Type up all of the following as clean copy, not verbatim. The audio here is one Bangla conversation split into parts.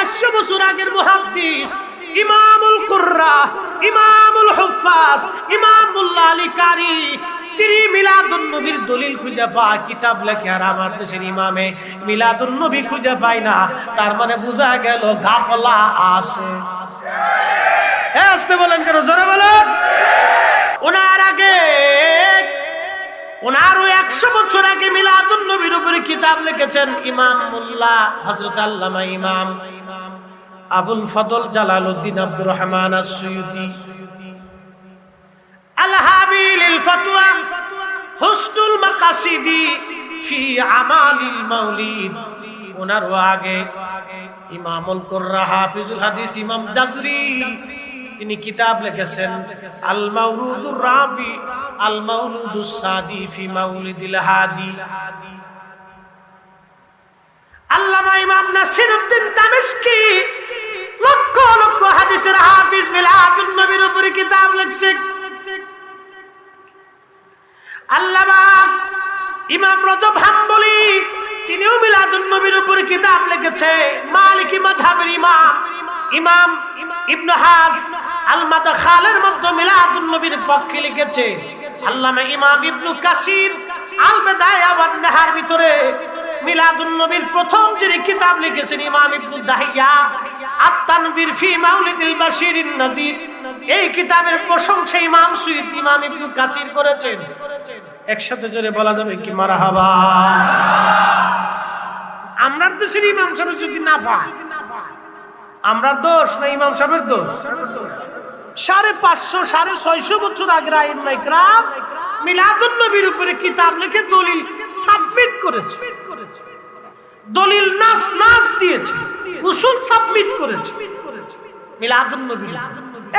500 বছর আগের মুহাদ্দিস ইমামুল কুররা, ইমামুল হুফাজ, ইমাম মুল্লা আলী কারি, তিনি মিলাদুন নবীর দলিল খুঁজে পায়, কিতাব লেখে। আর আমার দেশের ইমামে মিলাদুন নবী খুঁজে পায় না। তার মানে বোঝা গেল ঘাপলা আছে। আসতে বলেন কেন, জোরে বলেন। ওনার আগে, ওনারও 100 বছর আগে মিলাদুন নবীর উপরে কিতাব লিখেছেন ইমাম মুল্লা হযরত আল্লামা ইমাম আবুল ফদল জালালউদ্দিন আব্দুর রহমান আস-সুয়ুতি। আল-হাবিলিল ফাতওয়া হুসনুল মাকাসিদি ফি আমালিল মাউলিদ। ওনারও আগে ইমামুল কুররা হাফিজুল হাদিস ইমাম জাজরি, তিনি কিতাব লিখেছেন আল মাউলুদুর রাফি, আল মাউলুদুস সাদি ফি মাউলিদিল হাদি। আল্লামা ইমাম নাসিরউদ্দিন দামেশকি লক্ষ লক্ষ হাদিসের হাফিজ, মিলাদুন নবীর উপরে কিতাব লিখছেন। আল্লামা ইমাম রজব হাম্বলি, তিনিও মিলাদুন নবীর উপরে কিতাব লিখেছে। মালিকি মাযহাবের ইমাম ইমাম ইবনে হাজ আল মাদখালের মধ্যে মিলাদুন নবীর পক্ষে লিখেছে। আল্লামা ইমাম ইবনে কাসির আল বিদায়া ওয়ান নিহার ভিতরে মিলাদুন নবীর প্রথম যিনি কিতাব লিখেছেন ইমাম ইবনে দাহিয়া আত-তানবীর ফি মাউলিদিল বাশিরিন নাযির, এই কিতাবের প্রশংসা ইমাম সুয়ুতি, ইমাম ইবনে কাসির করেছেন। একসাথে জোরে বলা যাবে কি মারহাবা। আমরার দেশের ইমাম সাহেব যদি না পায়, আমরার দোষ না ইমাম সাহেবের দোষ? 550 650 বছর আগের আইম্মা ইকরাম মিলাদুন নবীর উপরে কিতাব লিখে দলিল সাবমিট করেছে, দলিল নাস দিয়েছে, উসুল সাবমিট করেছে মিলাদুন নবীর।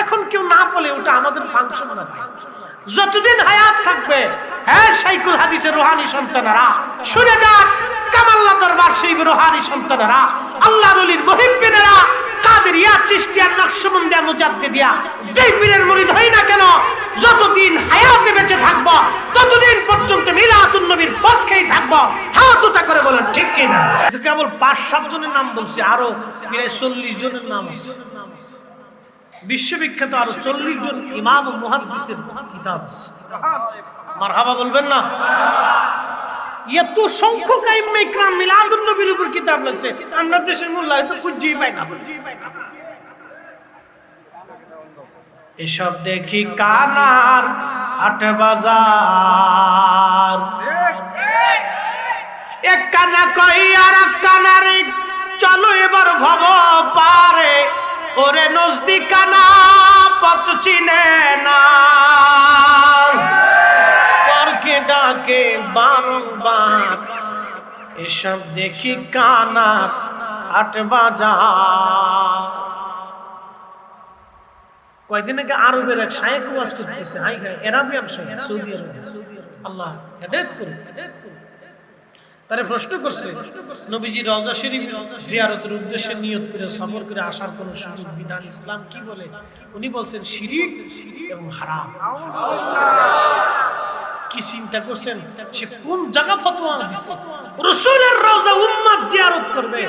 এখন কেউ না বলে ওটা আমাদের ফাংশন না ভাই। যতদিন হায়াত থাকবে, হ্যাঁ শাইখুল হাদিসের রুহানি সন্তানেরা শুনে যাক, কামাল্লা দরবার শরীফের রুহানি সন্তানেরা, আল্লাহর ওলির মুহিব্বিনেরা, কাদেরিয়া, চিশতিয়া, নকশবন্দিয়া, মুজাদ্দিদিয়া, যেই পীরের মুরিদ হই না কেন, যতদিন হায়াতে বেঁচে থাকবো ততদিন পর্যন্ত মিলাদুন নবীর পক্ষেই থাকবো। হাত উঁচা করে বলেন ঠিক কি না? কেবল 5-7 জনের নাম বলছি, আরো প্রায় 40 জনের নাম আছে। বিশ্ববিখ্যাত আরো 40 জন ইমাম ও মুহাদ্দিসের কিতাব আছে। মারহাবা বলবেন না? এত সংখ্যক আইম্মা ইকরাম মিলাদুন নবীর উপর কিতাব লিখছে, আমরা দেশের মোল্লা হয়তো খুঁজেই পাই না। এসব দেখি কানার হাট বাজার, এক কানা কই আর এক কানারে চলো এবার ভব পারে, ওরে নজদিক কানা পথ চিনে না, পরকে ডাকে বারংবার। এসব দেখি কানার হাট বাজার। কয়েকদিন আগে আরবের এক শায়েখ ওয়াজ করতেছে, আরাবিয়ান শায়েখ, সৌদি আরব। আল্লাহ হেদায়েত করুন। তারে প্রশ্ন করছে, নবীজি রওজা শরীফ জিয়ারতের উদ্দেশ্যে নিয়ত করে সফর করে আসার কোন সুযোগ বিধান ইসলাম কি বলে? উনি বলছেন শিরিক এবং হারাম। কি চিন্তা করছেন সে কোন জায়গা ফতোয়া দিছে? রাসূলের রওজা উম্মত জিয়ারত করবে।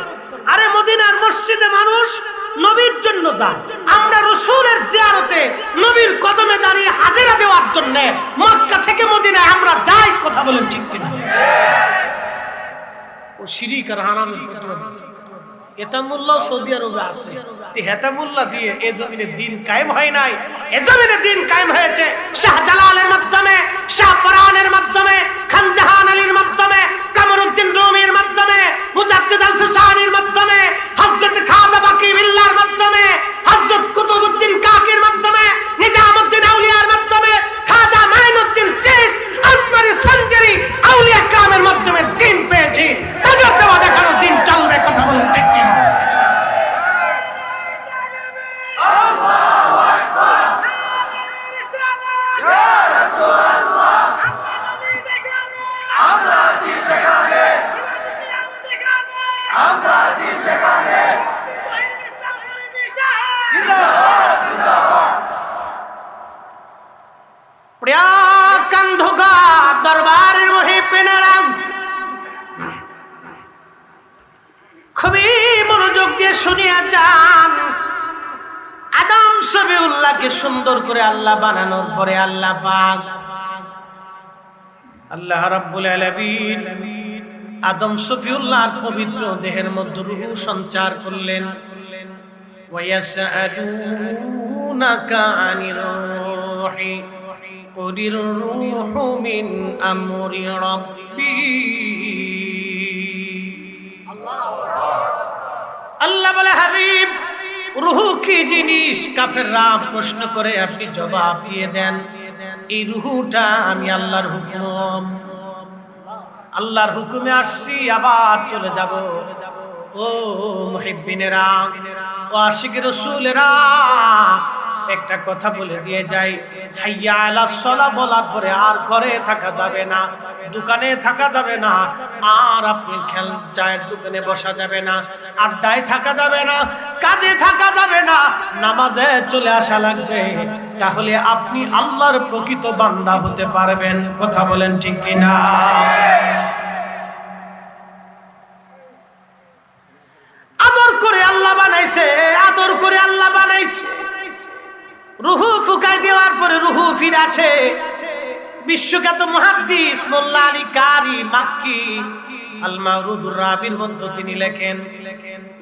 আরে মদিনার মসজিদে মানুষ নবীর জন্য যায়, আমরা রাসূলের জিয়ারতে নবীর কদমে দাঁড়িয়ে হাজিরা দেওয়ার জন্য মক্কা থেকে মদিনায় আমরা যাই। কথা বলেন ঠিক কিনা? ও শিরিক আর হারামের ফতোয়া দিচ্ছে। হেতামুল্লাহ সৌদি আরবে আছে, হেতামুল্লাহ দিয়ে এ জমিনে দিন কায়েম হয় নাই, এ জমিনে দিন কায়েম হয়েছে শাহজালালের মাধ্যমে, শাহপরানের মাধ্যমে, খানজাহান আলীর মাধ্যমে, কামরুদ্দিন রুমির মাধ্যমে, মুজাদ্দিদ আল ফিসানির মাধ্যমে, হযরত খাজা বাকি বিল্লাহর মাধ্যমে, হযরত কুতুবউদ্দিন কাকির মাধ্যমে, নিজামউদ্দিন আউলিয়ার মাধ্যমে, খাজা মাইনুদ্দিন চিস, আজমারি সঞ্জারি আউলিয়া কামের মাধ্যমে দিন পেয়েছি। তাদের দেওয়া দেখানো দিন চলবে। কথা বলেন ঠিক কি? আল্লাহু আকবার। ইয়া রাসূলুল্লাহ, আমরা আছি সেখানে, আমরা আছি শুনিয়া যান, আদম সফিউল্লাহকে সুন্দর করে আল্লাহ বানানোর পরে আল্লাহ পাক আল্লাহ রাব্বুল আলামিন আদম সফিউল্লাহর পবিত্র দেহের মধ্যে রূহ সঞ্চার করলেন। ওয়ায়াসআলুনাকা আনির রূহি কুলির রূহু মিন আমরি রাব্বি। আল্লাহ বলে, হাবিব, রূহ কি জিনিস? কাফেররা প্রশ্ন করে, আপনি জবাব দিয়ে দেন, এই রূহটা আমি আল্লাহর হুকুম, আল্লাহর হুকুমে আসছি, আবার চলে যাব। ও মুহিব্বিনেরা, ও আশিক রাসূলেরা, একটা কথা বলে দিয়ে যাই, হাইয়া আলাস সালাহ বলার পরে আর ঘরে থাকা যাবে না, দোকানে থাকা যাবে না, আর আপনি চায়ের দোকানে বসা যাবে না, আড্ডায় থাকা যাবে না, কাজে থাকা যাবে না, নামাজে চলে আসা লাগবে। তাহলে আপনি আল্লাহর প্রকৃত বান্দা হতে পারবেন। কথা বলেন ঠিক কিনা? আদর করে আল্লাহ বানাইছে, আদর করে আল্লাহ বানাইছে। রুহু ফুকাই দেওয়ার পরে রুহু ফিরে আসে। বিশ্বখ্যাত মুহাদ্দিস মোল্লা আলী কারি মাক্কি আল মাওরুদুর রাবির মধ্যে তিনি লেখেন,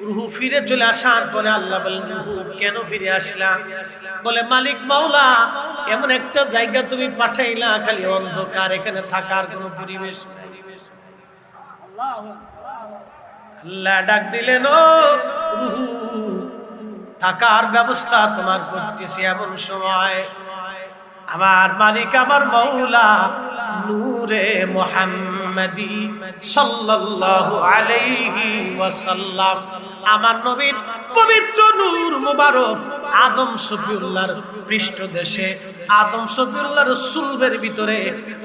রুহু ফিরে চলে আসার পরে আল্লাহ বলেন, রুহু কেন ফিরে আসলা? বলে, মালিক মাওলা, এমন একটা জায়গা তুমি পাঠাইলা, খালি অন্ধকার, এখানে থাকার কোনো পরিবেশ নাই। আল্লাহ ডাক দিলেন, ও রুহু, থাকার ব্যবস্থা তোমার করতেছি। এমন সময় আমার মালিক, আমার মাওলা নূরে মুহাম্মাদি সাল্লাল্লাহু আলাইহি ওয়াসাল্লাম, আমার নবীর পবিত্র নূর মুবারক আদম সফিউল্লাহর পৃষ্ঠদেশে, আদম সফিউল্লাহর সুলবের ভিতরে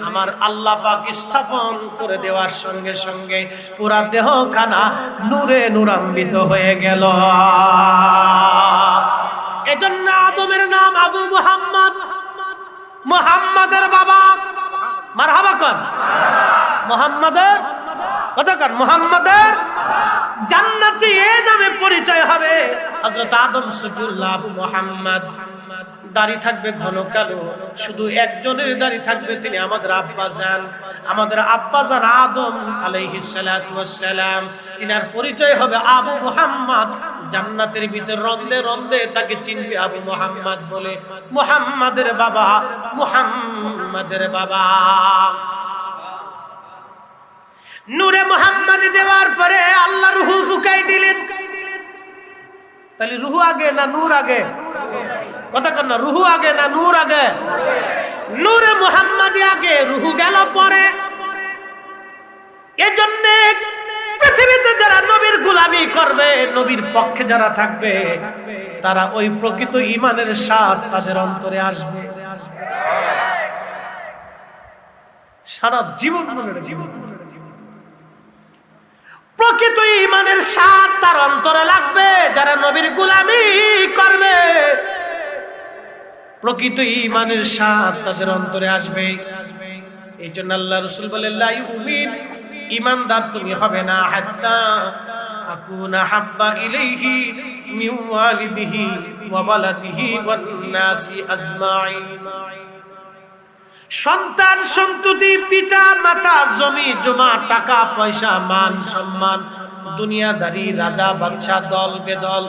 আমার আল্লাহ পাক স্থাপন করে দেওয়ার সঙ্গে সঙ্গে পুরা দেহখানা নূরে নূরান্বিত হয়ে গেল। এজন্য আদমের নাম আবু মুহাম্মদ, মুহাম্মাদের বাবা। মারহাবা কর। মুহাম্মাদের কথা কর, মুহাম্মাদের জান্নাতি এ নামে পরিচয় হবে। হযরত আদম সফিউল্লাহ আবু মুহাম্মদ। দাড়ি থাকবে ঘন কালো, শুধু একজনের দাড়ি থাকবে, তিনি আমাদের আব্বাজান, আমাদের আব্বাজান আদম আলাইহিস সালাতু ওয়াস সালাম। তিনার পরিচয় হবে আবু মুহাম্মদ। জান্নাতের ভিতর রন্দে রন্দে তাকে চিনবে আবু মুহাম্মদ বলে। মুহাম্মাদের বাবা, মুহাম্মাদের বাবা। নূরে মুহাম্মাদি দেওয়ার পরে আল্লাহ রূহ ফুকাই দিলেন। তাহলে রূহ আগে না নূর আগে? কথা কর না, রূহ আগে না নূর আগে? নূরে মুহাম্মাদি আগে, রূহ গেল পরে। এজন্য পৃথিবীতে যারা নবীর গোলামি করবে, নবীর পক্ষে যারা থাকবে, তারা ওই প্রকৃত ঈমানের স্বাদ তাদের অন্তরে আসবে। সারা জীবন মনে রাখবে, প্রকৃত ঈমানের স্বাদ তার অন্তরে লাগবে। যারা নবীর গোলামি করবে, প্রকৃত ঈমানের স্বাদ তাদের অন্তরে আসবে। এই জন্য আল্লাহ রাসূল বলেন, লা ইউমিন, ঈমানদার তুমি হবে না, হাত্তা আকুনা হাব্বা ইলাইহি মিন ওয়ালিদিহি ওয়া ওয়ালাদিহি ওয়ান নাসি আজমাইন। সন্তান সন্ততি, পিতা মাতা, জমি জমা, টাকা পয়সা, মান সম্মান, দুনিয়াদারি, রাজা বাদশা, দল বেদল,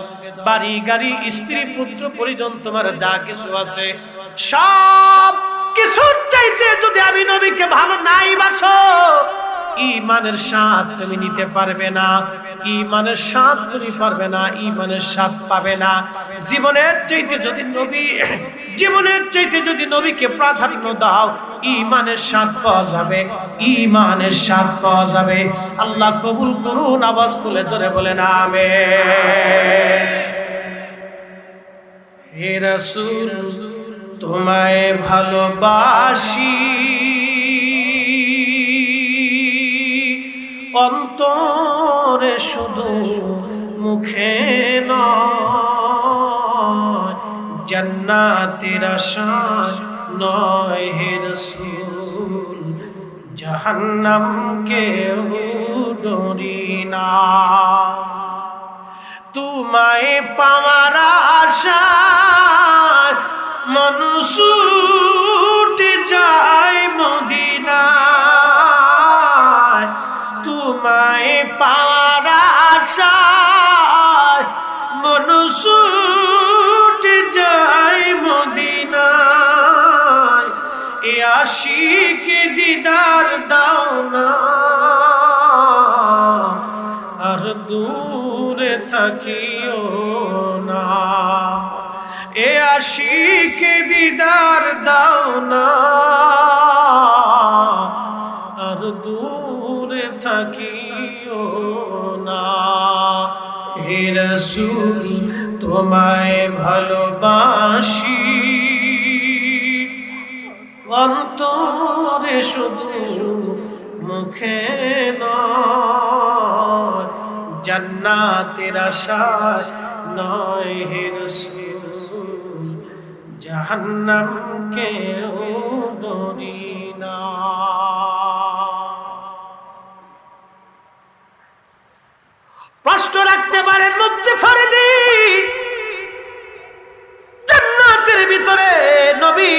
বাড়ি গাড়ি, স্ত্রী পুত্র পরিজন, তোমার যা কিছু আছে সব কিছুর চাইতে যদি আমি নবীকে ভালো নাই বাসো, ঈমানের স্বাদ তুমি নিতে পারবে না। ঈমানের স্বাদ তুমি পারবে না, ঈমানের স্বাদ পাবে না। জীবনের চাইতে যদি নবীকে প্রাধান্য দাও, ঈমানের স্বাদ পাওয়া যাবে, ঈমানের স্বাদ পাওয়া যাবে। আল্লাহ কবুল করুন। আওয়াজ তুলে জোরে বলেন আমিন। হে রাসূল, তোমায় ভালোবাসি, অন্তরে শুধু, মুখে নয়, জান্নাতের আশায় নয় হে রাসূল, জাহান্নামকে ডরি না। তোমায় পাওয়ার আশায় মন ছুটে যায় মদিনায়, তোমায় পাওয়ার আশায় মন ছুটে যায় মদিনায়, এ আশিকে দিদার দাও না আর দূরে থাকিও না, এ আশিকে দিদার দাও না আর দূরে থাকিও না। হে রাসূল তোমায় ভালোবাসি, অন্তরে শুধু মুখে নয়, জান্নাতের আশায় নয় হে রাসূল, জাহান্নামকে ডরি না। প্রশ্ন রাখতে পারেন মুফতি ফরিদি, জান্নাতের ভিতরে নবী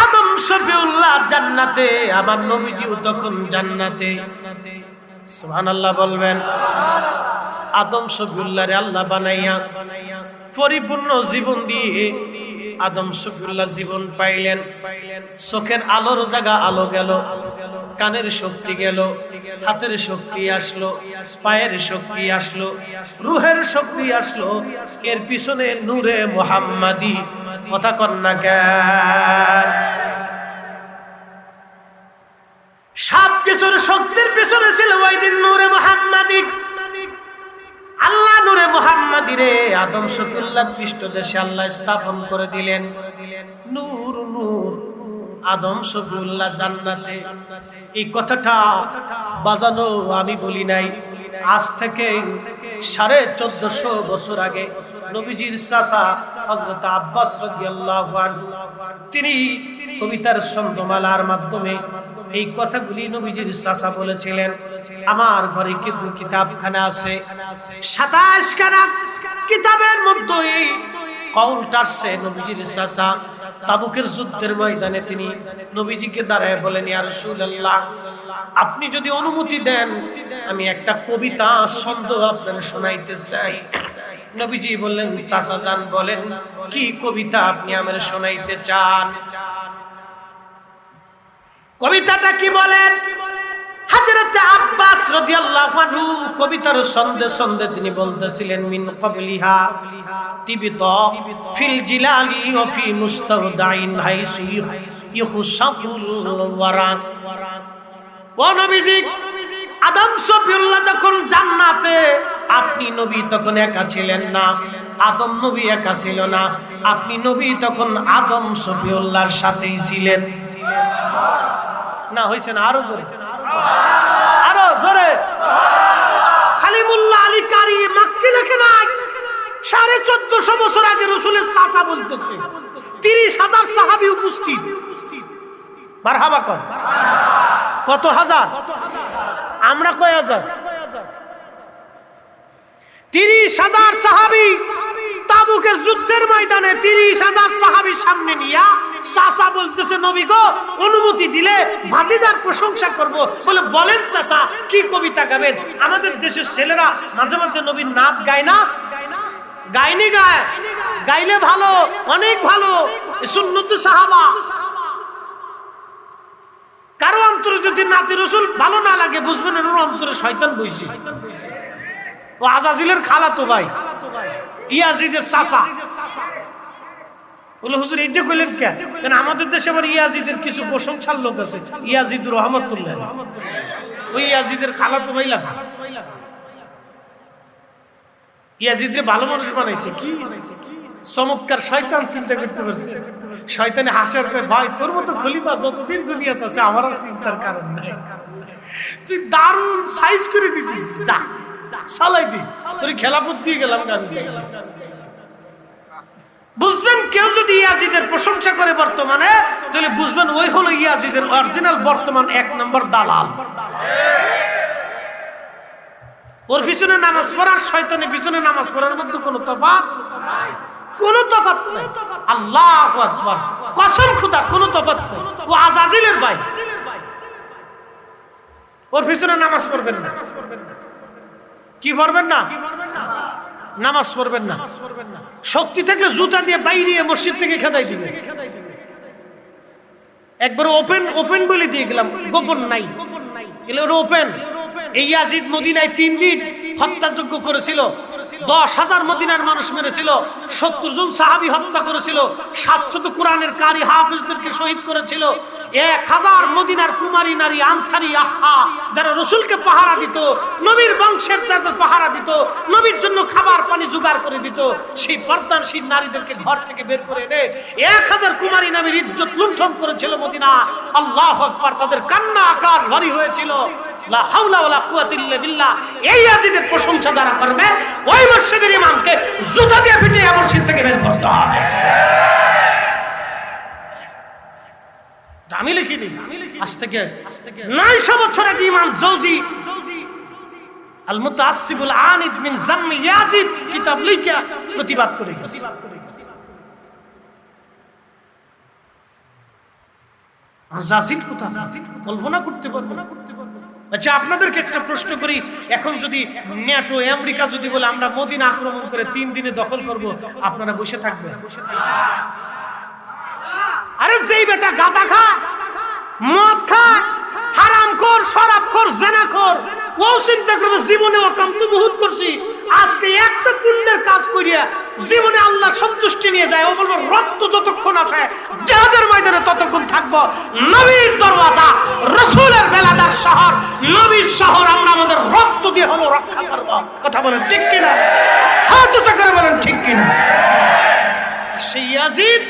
আদম শফিউল্লাহ জান্নাতে, আমার নবীজিও তখন জান্নাতে। সুবহানাল্লাহ বলবেন। আদম শফিউল্লাহ রে আল্লাহ বানাইয়া পরিপূর্ণ জীবন দিয়ে আদম শফিউল্লাহ জীবন পাইলেন। চোখের আলোর জায়গা আলো গেল, কানের শক্তি গেল, হাতের শক্তি আসলো, পায়ের শক্তি আসলো, রুহের শক্তি আসলো, এর পিছনে নূরে মুহাম্মাদি। কথা কন্যা কেন? সব কিছুর শক্তির পিছনে ছিল ওই দিন নূরে মুহাম্মাদি। আল্লাহ নূরে মুহাম্মাদি রে আদম শফিউল্লাহ পৃষ্ঠদেশে আল্লাহ স্থাপন করে দিলেন। নূর নূর আদম শফিউল্লাহ জান্নাতে। এই কথাটা বাজানো আমি বলি নাই, আজ থেকে 1450 বছর আগে নবীজির চাচা হযরত আব্বাস রাদিয়াল্লাহু আনহু তিনি কবিতার ছন্দমালার মাধ্যমে এই কথাগুলি নবীজির চাচা বলেছিলেন। আমার ঘরে কিন্তু কিতাবখানা আছে, 27 খানা কিতাবের মধ্যে এই কওলটা আছে। নবীজির চাচা তাবুকের যুদ্ধের ময়দানে তিনি নবীজিকে দাঁড়ায় বলেন, ইয়া রাসূলুল্লাহ আপনি যদি অনুমতি দেন আমি একটা কবিতা ছন্দ আপনাদের শোনাইতে চাই। নবীজি বললেন, চাচা যান বলেন কি কবিতা আপনি আমাদের শোনাইতে চান? কবিতাটা কি বলেন? হযরত আব্বাস রাদিয়াল্লাহু আনহু কবিতার ছন্দে ছন্দে তিনি বলতেছিলেন, মিন ক্বাবলিহা তিবিতা ফিল জিলালি ওয়া ফি মুস্তাওদাইন হাইসু ইখসাফুল ওয়ারা। ও নবীজি, আদম শফিউল্লাহ যখন জান্নাতে, আপনি নবী তখন একা ছিলেন না, আদম নবী একা ছিল না, আপনি নবী তখন আদম শফিউল্লাহর সাথেই ছিলেন। না হইছে না? আরো জোরে, আরো জোরে। খালিমুল্লাহ আলী কারি মাক্কি লেখে নাই, 1450 বছর আগে রাসূলের চাচা বলতেছে 30,000 সাহাবী উপস্থিত। মারহাবা কর। কত হাজার? আমরা কয় হাজার? 30,000 সাহাবী তাবুকের যুদ্ধের ময়দানে 30,000 সাহাবী সামনে নিয়া চাচা বলতেছে, নবী গো অনুমতি দিলে ভাতিজার প্রশংসা করব। বলে, বলেন চাচা কি কবিতা গাবেন? আমাদের দেশের ছেলেরা মাঝে মধ্যে নবীর নাত গায় না? গায়নি? গায়, গাইলে ভালো, অনেক ভালো, সুন্নতে সাহাবা। কারো অন্তরে যদি নাতি রাসূল ভালো না লাগে, বুঝবেন এর অন্তরে শয়তান বইছে। ও আজাজিলের খালাতো ভাই, ইয়াজিদের চাচা। বলে, হুজুর এইটা কইলেন কেন? কারণ আমাদের দেশে আবার ইয়াজিদের কিছু প্রশংসার লোক আছে, ইয়াজিদ রহমাতুল্লাহ, ওই ইয়াজিদের খালাতো ভাই লাগা। ইয়াজিদে ভালো মানুষ বানাইছে কি চমৎকার! শয়তান চিন্তা করতে পারছে। শয়তানে হাসার কয়, ভাই তোর মতো খলিফা যতদিন দুনিয়াতে আছে আমার আর চিন্তার কারণ নাই, তুই দারুণ সাইজ করে দিতিস, যা চালাই দি, তোর খেলাফত দিয়ে গেলাম আমি চাই। বুঝবেন কেউ যদি ইয়াজিদের প্রশংসা করে বর্তমানে, তাহলে বুঝবেন ওই হলো ইয়াজিদের অরিজিনাল বর্তমান 1 নম্বর দালাল। ওর পিছনে নামাজ পড়ার শয়তানের পিছনে নামাজ পড়ার মধ্যে কোনো তফাৎ নাই, কোনো তফাৎ নাই। আল্লাহু আকবার, কসম খোদা কোনো তফাৎ নাই। ও আজাদিলের ভাই, ওর পিছনে নামাজ পড়বেন না। কি পড়বেন না? নামাজ পড়বেন না। শক্তি থাকলে জুতা দিয়ে বাইরে মসজিদ থেকে খেদাই দিবে। একবার ওপেন বলে দিয়ে গেলাম, গোপন নাই, ওপেন। এই ইয়াজিদ মদিনায় 3 দিন হত্যাযজ্ঞ করেছিল, 10,000 মদিনার মানুষ মেরেছিল, 70 জন সাহাবী হত্যা করেছিল, 700 কোরআনের কারি হাফেজদেরকে শহীদ করেছিল, 1000 মদিনার কুমারী নারী আনসারী আহা যারা রাসূলকে পাহারা দিত, নবীর বংশের তাদের পাহারা দিত, নবীর জন্য খাবার পানি জোগাড় করে দিত, সেই পর্দানশীল নারীদেরকে ঘর থেকে বের করে এনে 1000 কুমারী নারীর ইজ্জত লুণ্ঠন করেছিল মদিনা। আল্লাহু আকবার, তাদের কান্না আকার ভারী হয়েছিল। লা হাওলা ওয়ালা কুওয়াতা ইল্লা বিল্লাহ। এই ইয়াজিদের প্রশংসা যারা করবে, ওই মসজিদের ইমামকে জুতা দিয়ে পিটিয়ে মসজিদ থেকে বের করতে হবে। আমি লিখিনি, আজ থেকে 900 বছর আগে ইমাম জৌজি আল মুতাআসসিবুল আনিদ মিন জাম্মি ইয়াজিদ কিতাব লিখা প্রতিবাদ করে গেছে। আজাজিল কথা কল্পনা করতে পারবো না। আচ্ছা, আপনাদেরকে একটা প্রশ্ন করি, এখন যদি ন্যাটো আমেরিকা যদি বলে আমরা মদিনা আক্রমণ করে 3 দিনে দখল করব, আপনারা বসে থাকবেন? আরে যেই বেটা গাঁজা খায়, মদ খায়, হারামখোর, শরাবখোর, জেনাখোর, ও চিন্তা করবে জীবনে ওকাম তো বহুত করছি, আজকে একটা পুণ্যের কাজ করিয়া জীবনে আল্লাহ সন্তুষ্টি নিয়ে যায়। ও বলবো রক্ত যতক্ষণ আছে জিহাদের ময়দানে ততক্ষণ থাকবো। নবীর দরওয়াজা, রাসূলের বেলাদার শহর, নবীর শহর আমরা আমাদের রক্ত দিয়ে হলো রক্ষা করব। কথা বলেন ঠিক কিনা? হাত উঁচু করে বলেন ঠিক কিনা? সেই ইয়াজিদ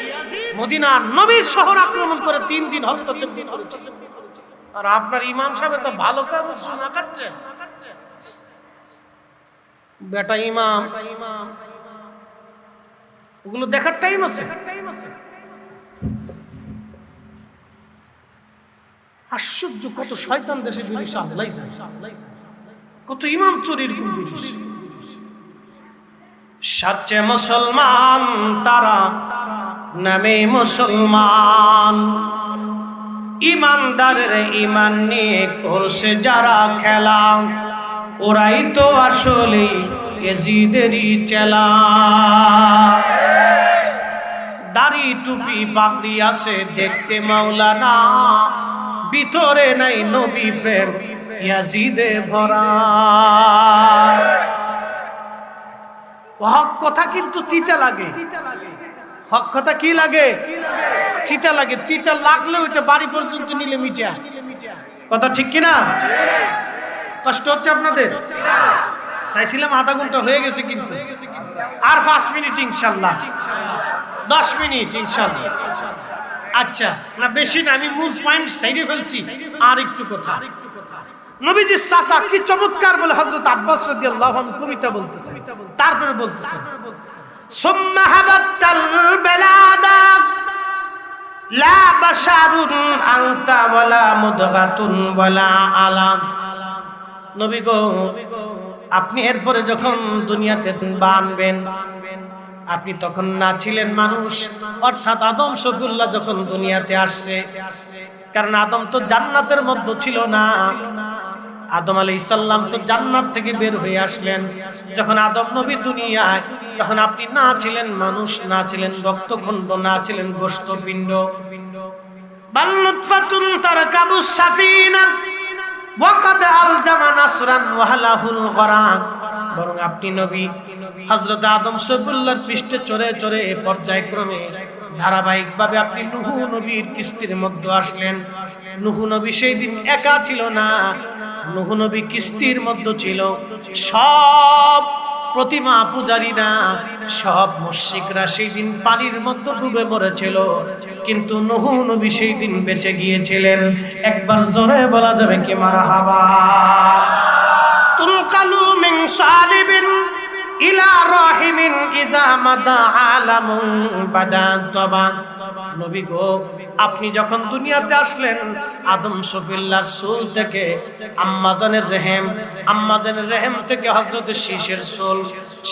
মদিনার নবীর শহর আক্রমণ করে 3 দিন হত্যাযজ্ঞ করেছে। আর আপনার ইমাম সাহেব তো ভালো কাজ শোনা খাচ্ছে, বেটা ইমাম, ওগুলো দেখার টাইম আছে? আশ্চর্য, কত শয়তান দেশে বেরিয়েছে আল্লাহই জানে, কত ইমাম চোরের গুণ বেরিয়েছে। সচ্চে মুসলমান তারা নামে মুসলমান, ইমানদারের ইমান নিয়ে করছে যারা খেলা, ওরাই তো আসলে ইয়াজিদেরই চেলা। দাড়ি টুপি পাগড়ি আছে দেখতে মাওলানা, ভিতরে নাই নবী প্রেম ইয়াজিদে ভরা। হক কথা কিন্তু তিতা লাগে, হক কথা কি লাগে? তিতা লাগে। তিতা লাগলে ওইটা বাড়ি পর্যন্ত নিলে মিঠা। কথা ঠিক কিনা? কষ্ট হচ্ছে আপনাদের? চাইছিলাম আধা ঘন্টা হয়ে গেছে, কিন্তু আর 5 মিনিট ইনশাল্লাহ, 10 মিনিট ইনশাল্লাহ। আচ্ছা, না বেশি না, আমি মূল পয়েন্ট সাইডে ফেলছি। আর একটু কথা, নবীজির চাচা কি চমৎকার বলে হযরত আব্বাস রাদিয়াল্লাহু আনহু কবিতা বলতেছেন, তারপরে বলতেছেন সুম্মা হাবাতাল বেলাদা লা বাশারুন আনতা ওয়ালা মুদগাতুন ওয়ালা আলাম। নবী গো, আপনি এরপরে যখন দুনিয়াতে বানবেন, আপনি তখন না ছিলেন মানুষ, অর্থাৎ আদম শফিউল্লাহ যখন দুনিয়াতে আসছে, কারণ আদম তো জান্নাতের মধ্যে ছিল না। আদম আলাইহিস সালাম তো জান্নাত থেকে বের হয়ে আসলেন। যখন আদম নবী দুনিয়ায়, তখন আপনি না ছিলেন মানুষ, না ছিলেন রক্তখণ্ড, না ছিলেন গোশতপিণ্ড। বাল নুতফাতুন তারকাবুস সাফিনা ওয়াকাদ আলজামা নাসরান ওয়াহলাহুল গরাক। বরং আপনি নবী হযরত আদম শফিউল্লাহর পৃষ্ঠে চড়ে চড়ে পর্যায়ক্রমে ধারাবাহিকভাবে আপনি নূহ নবীর কিস্তির মধ্যে আসলেন। নূহ নবী সেই দিন একা ছিল না, নূহ নবী কিস্তির মধ্যে ছিল। সব প্রতিমা পূজারীরা, সব মুশরিকরা সেই দিন পানির মধ্যে ডুবে মরেছিল, কিন্তু নূহ নবী সেই দিন বেঁচে গিয়েছিলেন। একবার জোরে বলা যাবে কি মারহাবা? তুলকালু মিন সালিবিন ইলা রাহিমি আদামিন ইযা মাদা আলামুন বাদাতবা। নবী গো, আপনি যখন দুনিয়াতে আসলেন আদম শফিউল্লাহর চুল থেকে আম্মাজানের রেহেম থেকে হযরত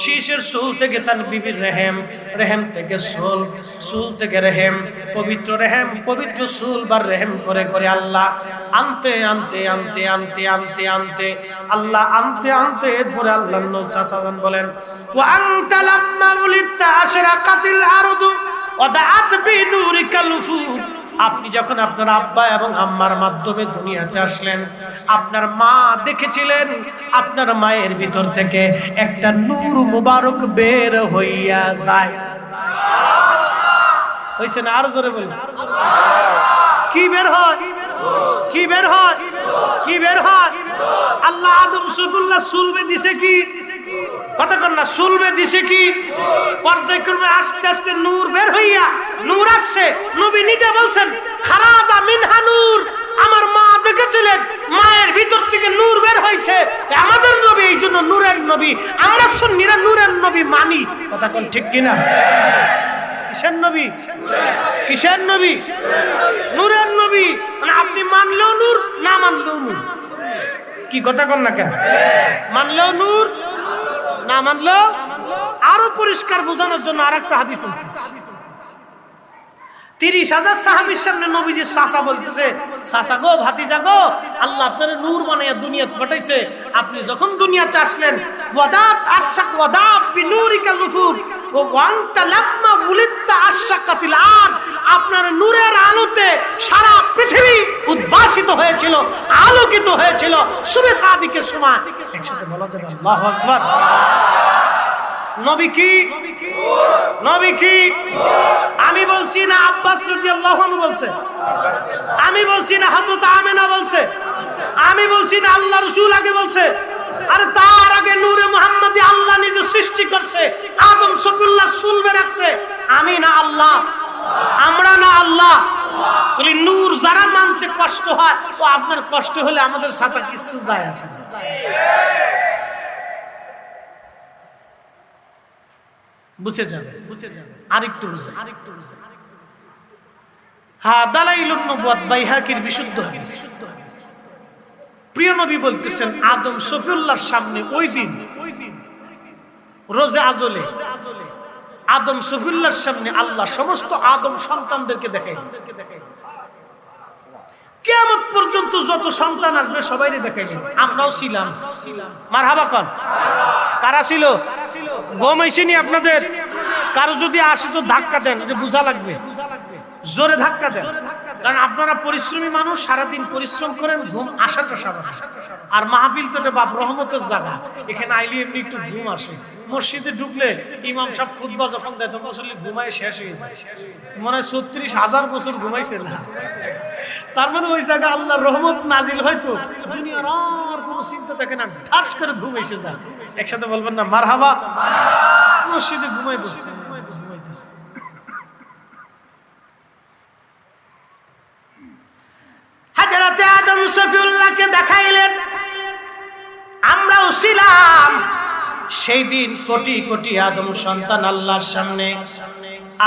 শীশের চুল থেকে তার বিবির রেহেম থেকে চুল থেকে রেহেম, পবিত্র চুল বা রেহেম করে করে আল্লাহ আনতে আল্লাহ আনতে এরপরে আল্লাহর নবী সাল্লাল্লাহু বলেন ওয়া আনতা লাম্মা উলিদতা আশরাকাতিল আরদু ওয়া দাআত বিনুরিকাল উফুক। আপনি যখন আপনার আব্বা এবং আম্মার মাধ্যমে দুনিয়াতে আসলেন, আপনার মা দেখেছিলেন আপনার মায়ের ভিতর থেকে একটা নূর মুবারক বের হইয়া যায়। হইছে না? আরো জোরে বলুন। কি বের হয়? আল্লাহ আদম শফিউল্লাহ সুলবে দিছে কি? কথা কন না, সুলবে দিছে কি? পর্যায়ক্রমে আস্তে আস্তে নূর বের হইয়া নূর আসছে। নবী নিজে বলছেন খারাজা মিনহা নূর। আমার মা দেখেছিলেন মায়ের ভিতর থেকে নূর বের হয়েছে। আমাদের নবী এই জন্য নূরের নবী, আমরা সুন্নিরা নূরের নবী মানি। কথা কোন ঠিক কিনা? কিসের নবী? নূরের নবী। মানে আপনি মানলেও নূর, না মানলেও নূর। কি কথা কোন না? মানলেও নূর, না মানলেও। আরো পরিষ্কার বোঝানোর জন্য আরেকটা হাদিস আছে। 30,000 সাহাবীর সামনে নবীজি চাচা বলতেছে, চাচা গো, ভাতিজা গো, আল্লাহ আপনার নূর বানাইয়া দুনিয়াতে পাঠাইছে। আপনি যখন দুনিয়াতে আসলেন ওয়াদাত আরশাক ওয়াদাত বিনুরিকাল উফুক ওয়া আনতা লাম্মা উলিদতা আশরাকাতিল আরদ। আপনার নূরের আলোতে সারা পৃথিবী উদ্ভাসিত হয়েছিল, আলোকিত হয়েছিল সুবে সাদিকের সময়। একসাথে বলা যাবে আল্লাহু আকবার। নবী কি? আমি বলছি না আব্বাস রাদিয়াল্লাহু আনহু বলছে, আমি বলছি না হযরত আমেনা বলছে, আমি বলছি না আল্লাহ রাসূল আগে বলছে। আরে তার আগে নূরে মুহাম্মদী আল্লাহ নিজে সৃষ্টি করছে, আদম শফিউল্লাহ সুলবে রাখছে। আমি না আল্লাহ, আমরা না আল্লাহ। তাহলে নূর যারা মানতে কষ্ট হয়, ও আপনার কষ্ট হলে আমাদের সাথে কিছু যায় আসে না। বুঝে যাবে, আরেকটু বুঝে। হ্যাঁ, দালাইলুন নবুওয়াত বাইহাকির বিশুদ্ধ হাদিস। প্রিয় নবী বলতেছেন আদম শফিউল্লাহর সামনে ওই দিন রোজে আজলে আদম শফিউল্লাহর সামনে আল্লাহ সমস্ত আদম সন্তানদেরকে দেখাইলেন। কিয়ামত পর্যন্ত যত সন্তান আসবে সবাইকে দেখাইলেন। আমরাও ছিলাম। মারহাবা কোন? কারা ছিল? গম আইসেনি আপনাদের? কারো যদি আসে তো ধাক্কা দেন, এটা বোঝা লাগবে, জোরে ধাক্কা দেন। কারণ আপনারা পরিশ্রমী মানুষ, সারাদিন পরিশ্রম করেন, ঘুম আসাটা স্বাভাবিক। আর মাহফিল তো এটা বাপ রহমতের জায়গা, এখানে আইলে এমনি একটু ঘুম আসে। মসজিদে ঢুকলে ইমাম সাহেব খুতবা যখন দেয় তো মুসল্লি ঘুমায় শেষ হয়ে যায়, মনে হয় 36,000 বছর ঘুমাইছে না। তার মানে ওই জায়গায় আল্লাহর রহমত নাজিল হয়তো, দুনিয়ার আর কোনো চিন্তা থাকে না, ঠাস করে ঘুম এসে যায়। একসাথে বলবেন না মারহাবা। মসজিদে ঘুমাই বসছে, হযরতে আদম শফিউল্লাহকে দেখাইলেন। আমরাও ছিলাম সেই দিন কোটি কোটি আদম সন্তান আল্লাহর সামনে।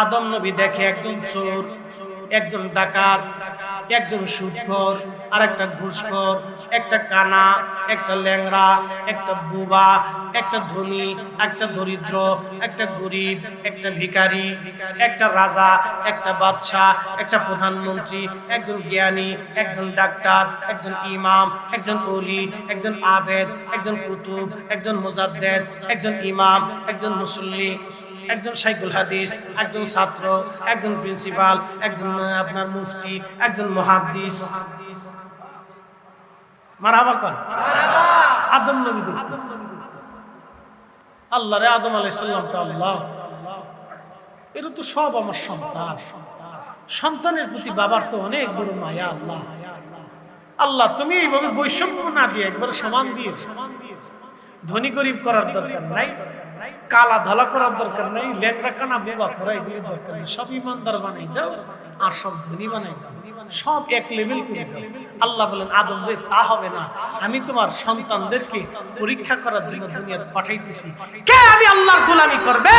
আদম নবী দেখে একজন চোর, একজন ডাকাত, একজন সুদখোর, আর একটা ঘুষখোর, একটা কানা, একটা ল্যাংড়া, একটা বুবা, একটা ধনী, একটা দরিদ্র, একটা গরিব, একটা ভিখারি, একটা রাজা, একটা বাদশাহ, একটা প্রধানমন্ত্রী, একজন জ্ঞানী, একজন ডাক্তার, একজন ইমাম, একজন ওলি, একজন আবেদ, একজন কুতুব, একজন মুজাদ্দেদ, একজন ইমাম, একজন মুসল্লি, একজন শাইখুল হাদিস, একজন ছাত্র, একজন প্রিন্সিপাল, একজন আপনার মুফতি, একজন মুহাদ্দিস। মারহাবা কোন? আদম নবী দেখতেছে আল্লাহ রে, আদম আলাইহিস সালাম তো আল্লাহ, এটা তো সব আমার সন্তান। সন্তানের প্রতি বাবার তো অনেক বড় মায়া। আল্লাহ আল্লাহ তুমি এইভাবে বৈষম্য না দিয়ে একবার সমান দিয়ে, ধনী গরিব করার দরকার নাই, কালা ধলা করার দরকার নাই, ল্যাংড়া কানা বুবা করা এগুলির দরকার নেই। সব ইমানদার বানাই দাও আর সব ধনী বানাই দাও। সব এক লেভেল করে দাও। আল্লাহ বলেন আদম রে তা হবে না, আমি তোমার সন্তানদেরকে পরীক্ষা করার জন্য দুনিয়াতে পাঠাইতেছি। কে আমি আল্লাহর গোলামি করবে,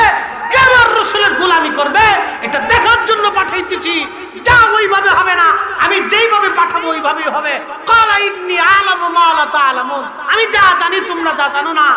কে আমার রাসূলের গোলামি করবে, এটা দেখার জন্য পাঠাইতেছি। যা ওইভাবে হবে না, আমি যেইভাবে পাঠাবো ওইভাবেই হবে। ক্বালা ইন্নী আ'লামু মা লা তা'লামুন, আমি যা জানি তোমরা যা জানো না,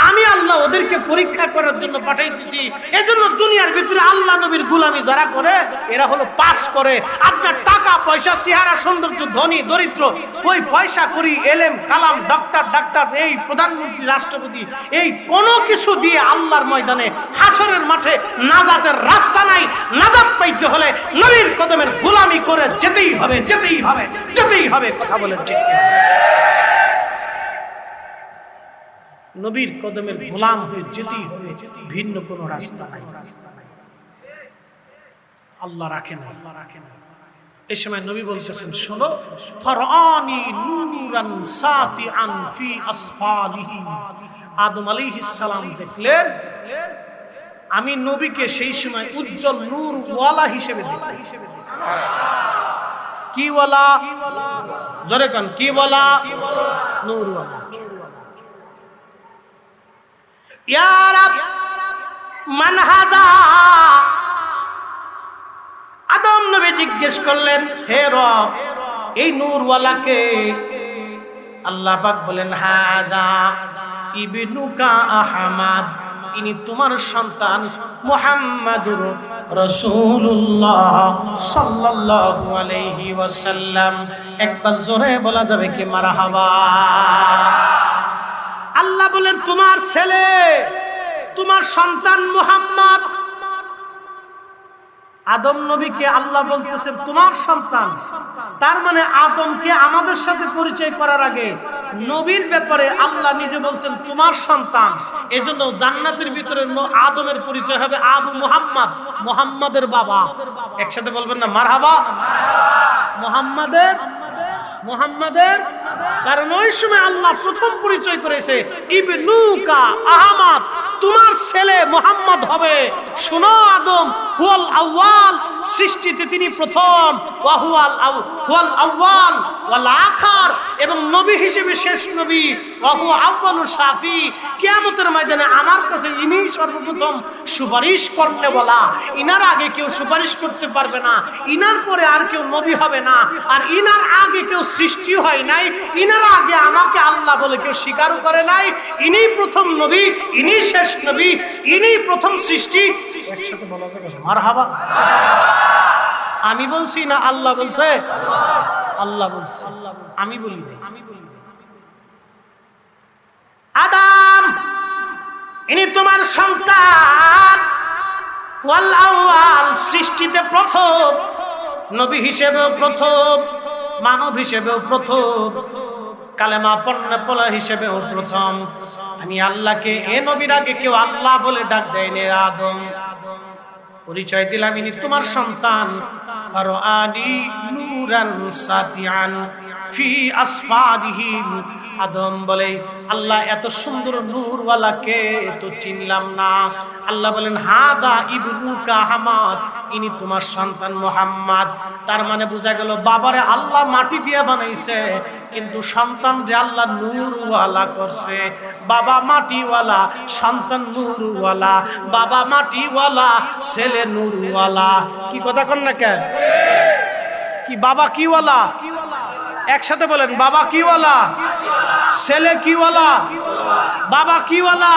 আমি আল্লাহ ওদেরকে পরীক্ষা করার জন্য পাঠাইতেছি। এজন্য দুনিয়ার ভিতরে আল্লাহ নবীর গোলামি যারা করে এরা হলো পাস করে। আপনার টাকা পয়সা, চেহারা, সৌন্দর্য, ধনী দরিদ্র, ওই পয়সা করি, এলেম কালাম, ডাক্তার, এই প্রধানমন্ত্রী, রাষ্ট্রপতি, এই কোনো কিছু দিয়ে আল্লাহর ময়দানে হাসরের মাঠে নাজাতের রাস্তা নাই। নাজাত পাইতে হলে নবীর কদমের গোলামি করে যেতেই হবে, যেতেই হবে, যেতেই হবে। কথা বলেন ঠিক কিনা? নবীর কদমের গোলাম হয়ে যেতেই হবে, ভিন্ন কোনো রাস্তা নাই। আল্লাহ রাখেন। এই সময় নবী বলতেছেন, শোনো, ফারআনি নূরান সাতিআন ফি আসফালিহি। আদম আলাইহিস সালাম দেখলেন, আমি নবীকে সেই সময় উজ্জ্বল নূর ওয়ালা হিসেবে দেখি। কি ওয়ালা? জোরে কান, কি ওয়ালা? নূর ওয়ালা। ইয়া রাব মান হাদা? আদম নবী জিজ্ঞেস করলেন, হে রব, এই নূরওয়ালাকে? আল্লাহ পাক বলেন, হাদা ইবনুকা আহমদ, ইনি তোমার সন্তান মুহাম্মাদুর রাসূলুল্লাহ সাল্লাল্লাহু আলাইহি ওয়াসাল্লাম। একবার জোরে বলা যাবে কি মারহাবা? আল্লাহ বলেন, তোমার ছেলে, তোমার সন্তান মুহাম্মদ। আদম নবীকে আল্লাহ বলতেছেন তোমার সন্তান। তার মানে আদমকে আমাদের সাথে পরিচয় করার আগে নবীর ব্যাপারে আল্লাহ নিজে বলছেন তোমার সন্তান। এজন্য জান্নাতের ভিতরে আদমের পরিচয় হবে আবু মুহাম্মদ, মুহাম্মাদের বাবা। একসাথে বলবেন না মারহাবা? মুহাম্মাদের, কারণ ওই সময় আল্লাহ প্রথম পরিচয় করেছে ইবনুকা আহমদ, তোমার ছেলে মুহাম্মদ হবে। শোনো আদম, হুয়াল আউয়াল, সৃষ্টিতে তিনি প্রথম, ওয়া হুয়াল আউয়াল ওয়াল আখির, এবং নবী হিসেবে শেষ নবী, ওয়া হুয়া আউয়ালুশ শাফি। কিয়ামতের ময়দানে আমার কাছে ইনি সর্বপ্রথম সুপারিশ করতে বলা। ইনার আগে কেউ সুপারিশ করতে পারবে না, ইনার পরে আর কেউ নবী হবে না, আর ইনার আগে কেউ সৃষ্টি হয় নাই, ইনার আগে আমাকে আল্লাহ বলে কেউ স্বীকারও করে নাই। ইনি প্রথম নবী, ইনি শেষ নবী, ইনি প্রথম সৃষ্টি। একসাথে বলা যাবে মারহাবা? আমি বলছি না আল্লাহ বলছে? আল্লাহ বলছে, আমি বলি না। আদম, ইনি তোমার সন্তান, ওয়াল আউয়াল, সৃষ্টিতে প্রথম, নবী হিসেবেও প্রথম, মানব হিসেবেও প্রথম, কালেমা পড়া হিসেবেও প্রথম। আমি আল্লাহকে এ নবীর আগে কেউ আল্লাহ বলে ডাক দেয়নি। আদম পরিচয় দিলাম, ইনি তোমার সন্তান। ফারআনি নূরান সাতিআন ফি আসফারিহি। আদম বলে, আল্লাহ এত সুন্দর নূরওয়ালাকে তো চিনলাম না। আল্লাহ বলেন, হাদা ইবনুকা আহমদ, ইনি তোমার সন্তান মুহাম্মদ। তার মানে বোঝা গেল বাবারে আল্লাহ মাটি দিয়ে বানাইছে, কিন্তু সন্তান যে আল্লাহ নূরওয়ালা করছে। বাবা মাটিওয়ালা, সন্তান নূরওয়ালা, বাবা মাটিওয়ালা, ছেলে নূরওয়ালা। কি কথা কন না কেন? কি বাবা কিওয়ালা? একসাথে বলেন, বাবা কিওয়ালা, ছেলে কিওয়ালা, বাবা কিওয়ালা,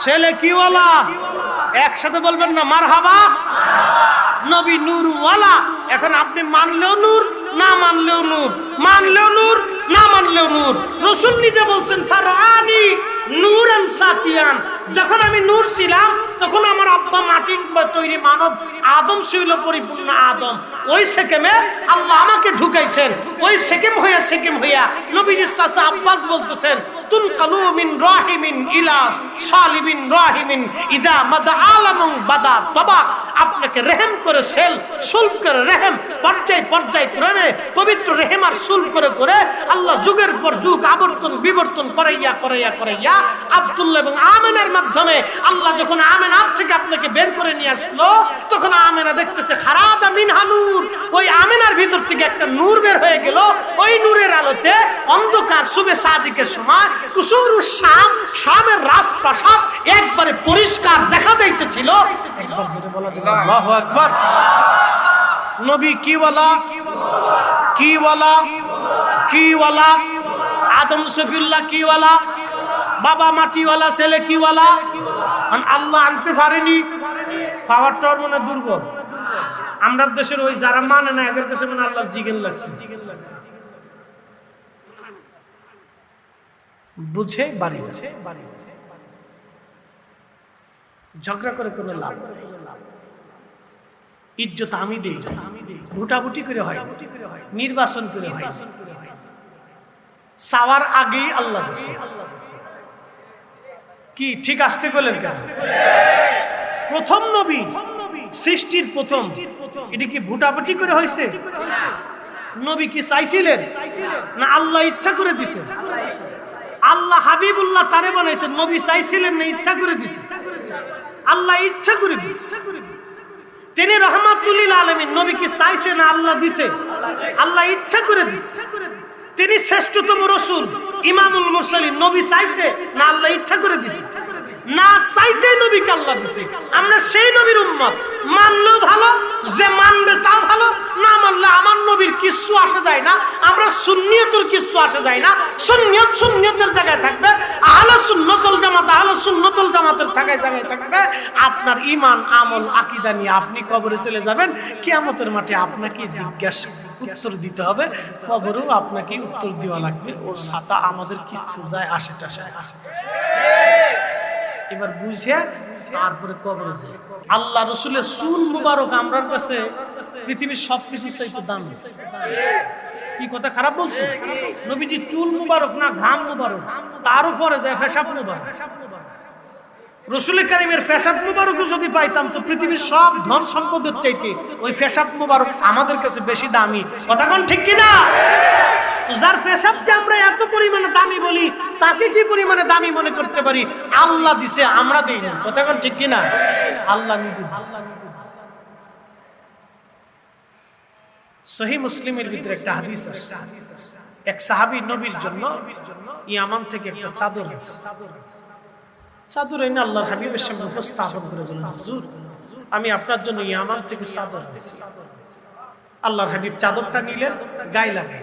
ছেলে কিওয়ালা। একসাথে বলবেন না মারহাবা? নবী নূরওয়ালা। এখন আপনি মানলেও নূর, না মানলেও নূর, মানলেও নূর, না মানলেও নূর। রাসূল নিজে বলছেন, ফারআনি নূরান সাতিআন। যখন আমি নূর ছিলাম তখন আমার আব্বা মাটির তৈরি মানব আদম ছিল, পরিপূর্ণ আদম। ওই সেকেমে আল্লাহ আমাকে ঢুকাইছেন। ওই সেকেম হইয়া নবীজির চাচা আব্বাস বলতেছেন, তুনকালু মিন রাহিমিন ইলা সালিবিন রাহিমিন ইযা মাদা আলামুন বাদা তবা। আপনাকে রহিম করে সুলভ করে রহিম, পর্যায় ক্রমে পবিত্র রহিম আর সুলভ করে আল্লাহ যুগের পর যুগ আবর্তন বিবর্তন করাইয়া আব্দুল্লাহ এবং আমেনার মাধ্যমে আল্লাহ যখন আমেনার থেকে আপনাকে বের করে নিয়ে আসলো, তখন আমেনা দেখতেছে খারাজা মিনহা নূর, ওই আমেনার ভিতর থেকে একটা নূর বের হয়ে গেল। ওই নূরের আলোতে অন্ধকার সুবে সাদিকের সময় কুসুরুস শাম, শামের রাজপ্রাসাদ একবারে পরিষ্কার দেখা যাইতেছিল। একবার জোরে বলা যাবে আল্লাহু আকবার। নবী কি বলা, কি বলা, কি বলা, আদম সফিউল্লাহ কি বলা, বাবা মাটিওয়ালা, ছেলে কি বলা, আল্লাহ আনতে পারেনি। পাওয়ারটার মনে দুর্বল। আমরা দেশের ওই যারা মানে না এদের কাছে মানে আল্লাহর জিগেন লাগছে, বুঝে বাড়ি যাচ্ছে। ঝগড়া করে কোনো লাভ নেই। ইজ্জত আমি দেই, ভুটাভুটি করে হয়, নির্বাচন করে হয়, চাওয়ার আগেই আল্লাহ দিছে। কি ঠিক আসতে বলেন কেন? প্রথম নবী, সৃষ্টির প্রথম, এটা কি ভুটাভুটি করে হয়েছে? নবী কি চাইছিলেন না আল্লাহ ইচ্ছা করে দিছে? আল্লাহ হাবিবুল্লাহ তারে বানাইছেন, নবী চাইছিলেন না ইচ্ছা করে দিছে? আল্লাহ ইচ্ছা করে দিছে। তিনি রহমাতুল লিল আলামিন, নবী কি চাইছে না আল্লাহ দিছে? আল্লাহ ইচ্ছা করে দিছে। তিনি শ্রেষ্ঠতম রাসূল, ইমামুল মুরসালিন, নবী চাইছে না আল্লাহ ইচ্ছা করে দিছে? না চাইতে নবীকে আল্লাহ দিছে। আমরা সেই নবীর উম্মত, মানলেও ভালো, যে মানবে তাও ভালো, না মানলে আমার নবীর কিচ্ছু আসে যায় না। আমরা সুন্নিয়তের কিচ্ছু আসে যায় না। সুন্নিয়ত সুন্নিয়তের জায়গায় থাকবে, আহলে সুন্নাতুল জামাত আহলে সুন্নাতুল জামাতের জায়গায় থাকবে। আপনার ঈমান আমল আকীদা নিয়ে আপনি কবরে চলে যাবেন, কিয়ামতের মাঠে আপনাকে জিজ্ঞাসা উত্তর দিতে হবে, কবরেও আপনাকে উত্তর দেওয়া লাগবে। ও ছাতা আমাদের কিচ্ছু যায় আসে টাসে। এবার বুঝে তারপরে কবরে যায়। আল্লাহ রাসূলের চুল মুবারক আমরার কাছে পৃথিবীর সবকিছু চাইতে দামি। কি কথা খারাপ বলছি? নবীজি চুল মুবারক না ঘাম মুবারক, তার উপরে দেয় পেশাব মুবারক। রাসূল কারীমের পেশাব মুবারক যদি পাইতাম তো পৃথিবীর সব ধন সম্পদের চাইতে ওই পেশাব মুবারক আমাদের কাছে বেশি দামি। কথা কোন ঠিক কিনা? যার পেশাবকে আমরা এত পরিমাণে দামি বলি, তাকে কি পরিমাণে দামি মনে করতে পারি? আল্লাহ দিছে, আমরা দেই না। কথা কোন ঠিক কিনা? আল্লাহ নিজে দিছে। সহিহ মুসলিমের ভিতরে একটা হাদিস আছে, এক সাহাবী নবীর জন্য ইয়ামান থেকে একটা চাদর আনছে। চাদর এনে আল্লাহর হাবিবের সামনে উপস্থাপন করে বলেন, হুজুর আমি আপনার জন্য ইয়ামান থেকে চাদর আনছি। আল্লাহর হাবিব চাদরটা নিলেন, গায়ে লাগাই।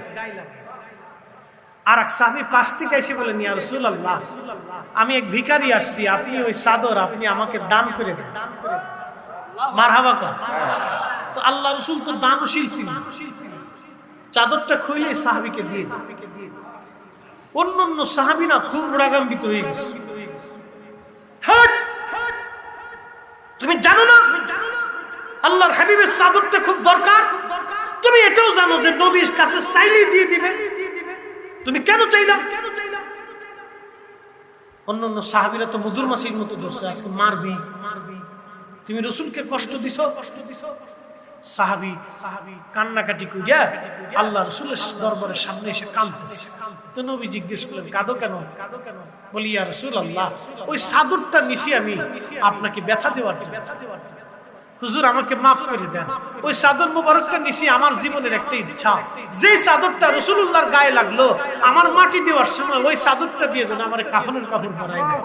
আর এক সাহাবী পাশ থেকে এসে বলেন, ইয়া রাসূলুল্লাহ আমি এক ভিখারি আসছি, আপনি ওই চাদর আপনি আমাকে দান করে দেন। মারহাবা কর। তো আল্লাহ রাসূল তো দানশীল ছিলেন, চাদরটা খুলে সাহাবীকে দিয়ে দেন। অন্যান্য সাহাবীরা খুব রাগান্বিত হয়ে গেছে। তুমি জানো না আল্লাহর হাবিবের চাদরটা খুব দরকার? তুমি এটাও জানো যে নবীর কাছে চাইলেই দিয়ে দিবে, তুমি কেন চাইলাম? অন্যান্য সাহাবীরা তো মধুর মাসির মতো ধরছে, আজকে মারবি, তুমি রাসূলকে কষ্ট দিছো। সাহাবী কান্নাকাটি কইরা আল্লাহ রাসূলের দরবারের সামনে এসে কাঁদতেছে। তো নবী জিজ্ঞেস করলেন, কাঁদো কেন? বলি, ইয়া রাসূলুল্লাহ ওই চাদরটা নিছি আমি আপনাকে ব্যথা দেওয়ার জন্য। হুজুর আমাকে মাফ করে দেন, ওই চাদর মোবারকটা নিছি আমার জীবনের একটা ইচ্ছা, যে চাদরটা রাসূলুল্লাহর গায়ে লাগলো আমার মাটি দেওয়ার সময় ওই চাদরটা দিয়ে যেন আমার কাফনের কাপড় পরাই দেয়।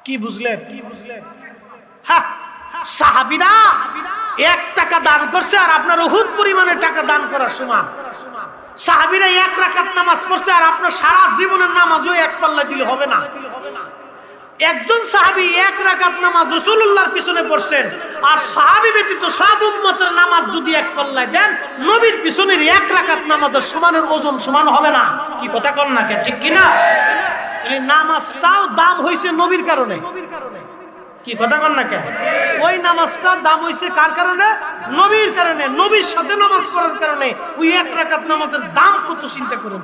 কি বুঝলেন? হ্যাঁ, সাহাবীরা 1 টাকা দান করছে আর আপনার উহুদ পরিমাণে টাকা দান করার সমান। সাহাবীরা 1 রাকাত নামাজ পড়ছে আর আপনার সারা জীবনের নামাজও এক পাল্লা দিলে হবে না। একজন সাহাবী 1 রাকাত নামাজ রাসূলুল্লাহর পিছনে পড়ছেন, আর সাহাবী ব্যতীত সব উম্মতের নামাজ যদি এক পাল্লায় দেন, নবীর পিছনের 1 রাকাত নামাজের সমানের ওজন সমান হবে না। কি কথা কন না কে, ঠিক কি না? এই নামাজটাও দাম হইছে নবীর কারণে। কি কথা কন না কে? ওই নামাজটা দাম হইছে কার কারণে? নবীর কারণে। নবীর সাথে নামাজ পড়ার কারণে ওই 1 রাকাত নামাজের দাম কত চিন্তা করুন।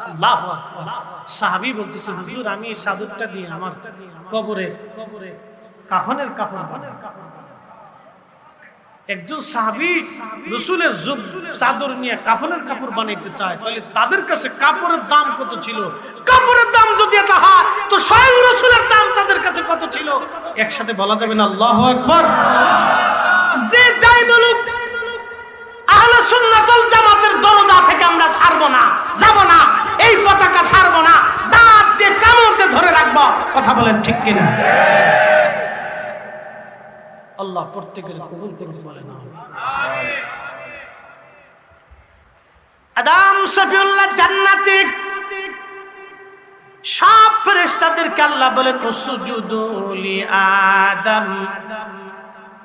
আল্লাহু আকবার। সাহাবী বলতেছে, হুজুর আমি এই চাদরটা দিয়ে আমার কবরে কাফনের কাপড় বানাবো। একজন সাহাবী রাসূলের চাদর নিয়ে কাফনের কাপড় বানাইতে চায়, তাহলে তাদের কাছে কাপড়ের দাম কত ছিল? কাপড়ের দাম যদি এত হয় তো স্বয়ং রাসূলের দাম একসাথে বলা যাবে না আল্লাহু আকবার? যে যাই বলুক, আহলে সুন্নাত ওয়াল জামাতের দরজা থেকে আমরা ছাড়বো না, যাব না, এই পতাকা ছাড়বো না, দাঁত দিয়ে কামড় দিয়ে ধরে রাখবো। কথা বলেন ঠিক কিনা? আল্লাহ প্রত্যেকের কবুল করুন, বলেন আমিন। আদম শফিউল্লাহ জান্নাতি সব ফেরেশতাদেরকে আল্লাহ বলেন উসজুদু লি আদম।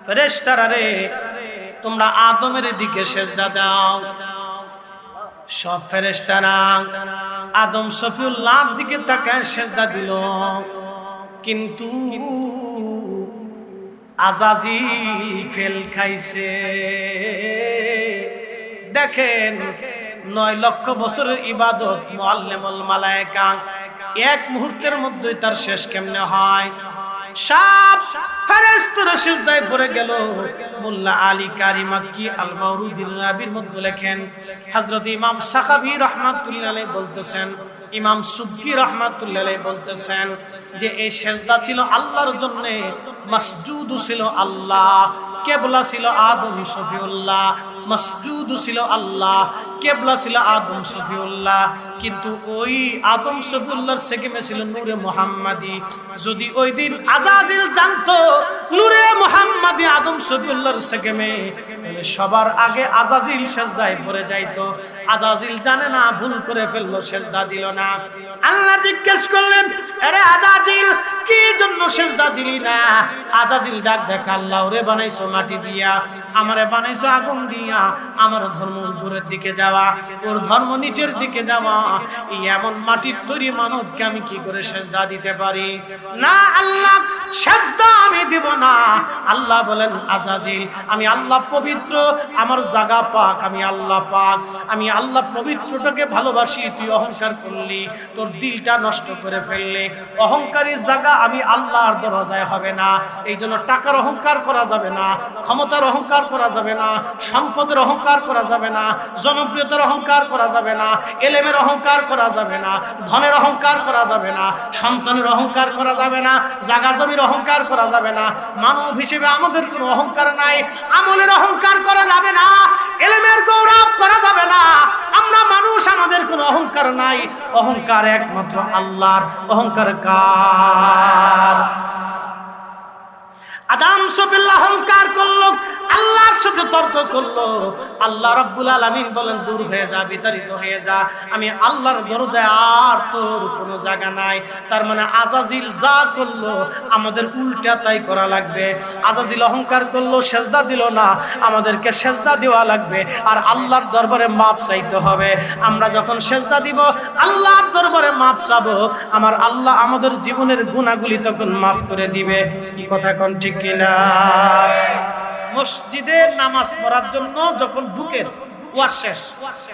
ফেরেশতারা রে, তোমরা আদমের দিকে সেজদা দাও। সব ফেরেশতারা আদম শফিউল্লাহর দিকে তাকায় সেজদা দিল, কিন্তু আজাজিল ফেল খাইছে। দেখেন 9 লক্ষ বছরের ইবাদত, মুআল্লিমুল মালায়েকা, এক মুহূর্তের মধ্যে তার শেষ কেমনে হয়? সব ফেরেশতারা সিজদায় পড়ে গেল। মোল্লা আলী কারি মাক্কি আল মাওরুদির রাবির মধ্যে লেখেন, হযরত ইমাম সাখাবী রাহমাতুল্লাহ আলাইহি বলতেছেন, ইমাম সুবকি রাহমাতুল্লাহ আলাইহি বলতেছেন যে এই সেজদা ছিল আল্লাহর জন্য, মাসজুদ ছিল আল্লাহ, কিবলা ছিল আদম শফিউল্লাহ, মাসজুদ ছিল আল্লাহ, কিবলা ছিল আদম শফিউল্লাহ। কিন্তু ওই আদম শফিউল্লাহর সেকেমে ছিল নূরে মুহাম্মাদি। যদি ওই দিন আজাজিল জানতো নূরে মুহাম্মাদি আদম শফিউল্লাহর সেকেমে, তাহলে সবার আগে আজাজিল সেজদায় পড়ে যাইতো। আজাজিল জানে না, ভুল করে ফেললো, সেজদা দিল না। আল্লাহ জিজ্ঞেস করলেন, আরে আজাজিল কি জন্য সেজদা দিলি না? আজাজিল ডাক দেখ, আল্লাহ ওরে বানাইছো মাটি দিয়া, আমারে বানাইছো আগুন দিয়া, আমার ধর্ম উপরের দিকে যাওয়া, ওর ধর্ম নিচের দিকে যাওয়া, এই এমন মাটির তৈরি মানবকে আমি কি করে সেজদা দিতে পারি? না আল্লাহ, সেজদা আমি দিব না। আল্লাহ বলেন, আজাজিল আমি আল্লাহ পবিত্র, আমার জায়গা পাক, আমি আল্লাহ পাক, আমি আল্লাহ পবিত্রটাকে ভালোবাসি, তুই অহংকার করলি, তোর দিলটা নষ্ট করে ফেললি। অহংকারী জায়গা আমি আল্লাহর দরজায় হবে না। এই জন্য টাকার অহংকার করা যাবে না, ক্ষমতার অহংকার করা যাবে না, সম্পদের অহংকার করা যাবে না, জনপ্রিয়তার অহংকার করা যাবে না, এলেমের অহংকার করা যাবে না, ধনের অহংকার করা যাবে না, সন্তানের অহংকার করা যাবে না, জায়গা জমির অহংকার করা যাবে না। মানব হিসেবে আমাদের কোনো অহংকার নাই, আমলের অহংকার করা যাবে না, এলেমের গৌরব করা যাবে না। আমরা মানুষ, আমাদের কোনো অহংকার নাই। অহংকার একমাত্র আল্লাহর। অহংকার কার? আদম শফিউল্লাহ অহংকার করলো, আল্লাহর সাথে তর্ক করলো। আল্লাহ রাব্বুল আলামিন বলেন, দূর হয়ে যা, বিতাড়িত হয়ে যা, আমি আল্লাহর দরজায় আর তোর কোনো জায়গা নাই। তার মানে আজাজিল যা করলো আমাদের উল্টা তাই করা লাগবে। আজাজিল অহংকার করলো, সেজদা দিল না, আমাদেরকে সেজদা দেওয়া লাগবে, আর আল্লাহর দরবারে মাপ চাইতে হবে। আমরা যখন সেজদা দিব, আল্লাহর দরবারে মাপ চাবো, আমার আল্লাহ আমাদের জীবনের গুনাহগুলি তখন মাফ করে দিবে। কি কথা কোন ঠিক কিনা? মসজিদে নামাজ পড়ার জন্য যখন ঢুকেন, ওয়াজ শেষ,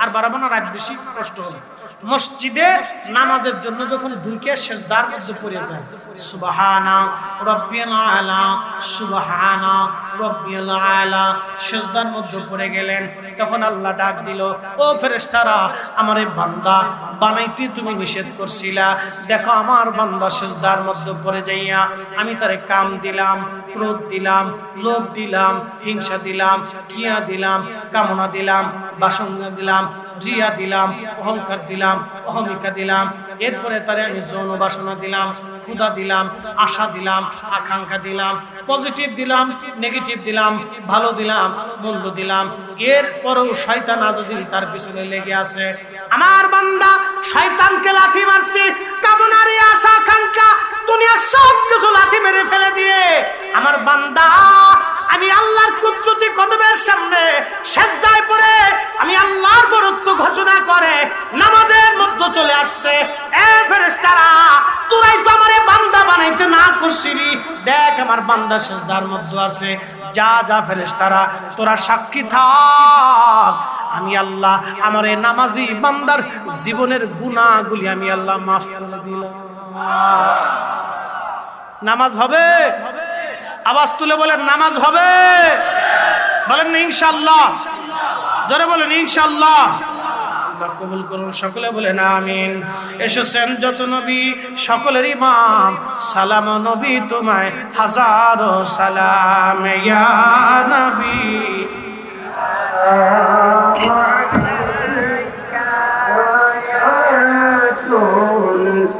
আর বাড়াবো না, রাত বেশি কষ্ট হবে। মসজিদে নামাজের জন্য যখন ঢুকে সেজদার মধ্যে পড়ে যান, সুবহানা রাব্বিয়াল আলা, সুবহানা রাব্বিয়াল আলা, সেজদার মধ্যে পড়ে গেলেন, তখন আল্লাহ ডাক দিল, ও ফেরেশতারা, আমার এই বান্দা বানাইতে তুমি নিষেধ করছিলা, দেখো আমার বান্দা সেজদার মধ্যে পড়ে যাইয়া আমি তারে কাম দিলাম, ক্রোধ দিলাম, লোভ দিলাম, হিংসা দিলাম, কিয়া দিলাম, কামনা দিলাম, বাসনা দিলাম, রিয়া দিলাম, অহংকার দিলাম, অহমিকা দিলাম, এরপরে তারে আমি যৌন বাসনা দিলাম, ক্ষুধা দিলাম, আশা দিলাম, আকাঙ্ক্ষা দিলাম, পজিটিভ দিলাম, নেগেটিভ দিলাম, ভালো দিলাম, মন্দ দিলাম। এরপরেও শয়তান আজাজিল তার পিছনে লেগে আছে। আমার বান্দা শয়তানকে লাথি মারছে, কামনার আশা আকাঙ্ক্ষা দুনিয়ার সব কিছু লাথি মেরে ফেলে দিয়ে আমার বান্দা আমি আল্লাহর কুদরতি কদমের সামনে সেজদায় পড়ে আমি আল্লাহর বরত্ব ঘোষণা করে নামাজের মধ্যে চলে আসছে। এ ফেরেশতারা, তোরাই তো আমারে বান্দা বানাইতে না করছিলি, দেখ আমার বান্দা সেজদার মধ্যে আছে। যা যা ফেরেশতারা, তোরা সাক্ষী থাক, আমি আল্লাহ আমার এই নামাজি বান্দার জীবনের গুনাহগুলি আমি আল্লাহ মাফ করে দিলাম। নামাজ হবে? আওয়াজ তুলে বলেন, নামাজ হবে? বলেন ইনশাআল্লাহ, জোরে বলেন ইনশাআল্লাহ। আল্লাহ কবুল করুন, সকলে বলেন আমিন। এসেছেন যত নবী সকলের ইমাম, সালাম নবী তোমায় হাজারো সালাম ইয়া নবী।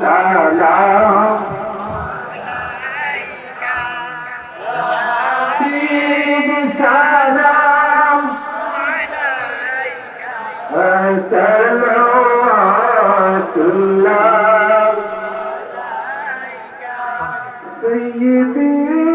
সালাম সালাম সালাওয়াতুল্লাহ সাইয়্যিদি